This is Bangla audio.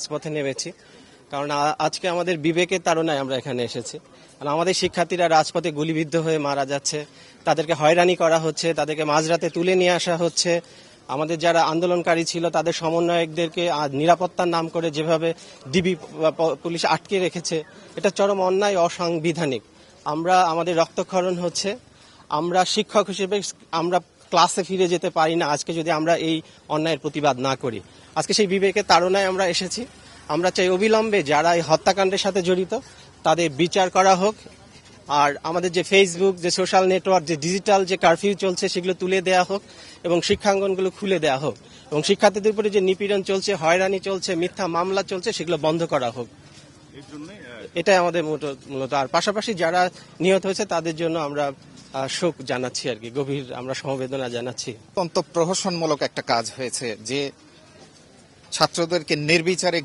রাজপথে নেমেছি, কারণ আজকে আমাদের বিবেকের তাড়নায় আমরা এখানে এসেছি। কারণ আমাদের শিক্ষার্থীরা রাজপথে গুলিবিদ্ধ হয়ে মারা যাচ্ছে, তাদেরকে হয়রানি করা হচ্ছে, তাদেরকে মাঝরাতে তুলে নিয়ে আসা হচ্ছে। আমাদের যারা আন্দোলনকারী ছিল তাদের সমন্বয়কদেরকে নিরাপত্তার নাম করে যেভাবে ডিবি পুলিশ আটকে রেখেছে, এটা চরম অন্যায়, অসাংবিধানিক। আমাদের রক্তক্ষরণ হচ্ছে, আমরা শিক্ষক হিসেবে আমরা ক্লাসে ফিরে যেতে পারি না আজকে যদি আমরা এই অন্যায়ের প্রতিবাদ না করি। আজকে সেই বিবেকের তাড়নায় আমরা এসেছি। আমরা চাই অবিলম্বে যারা এই হত্যাকাণ্ডের সাথে জড়িত তাদের বিচার করা হোক। আর আমাদের যে ফেসবুক, যে সোশ্যাল নেটওয়ার্ক, যে ডিজিটাল যে কারফিউ চলছে সেগুলো তুলে দেওয়া হোক এবং শিক্ষাঙ্গনগুলো খুলে দেওয়া হোক এবং শিক্ষার্থীদের উপরে যে নিপীড়ন চলছে, হয়রানি চলছে, মিথ্যা মামলা চলছে সেগুলো বন্ধ করা হোক। এটাই আমাদের মূলত। আর পাশাপাশি যারা নিহত হয়েছে তাদের জন্য আমরা শোক জানাচ্ছি আর কি, গভীর আমরা সমবেদনা জানাচ্ছি। অত্যন্ত প্রহসনমূলক একটা কাজ হয়েছে যে ছাত্রদেরকে নির্বিচারে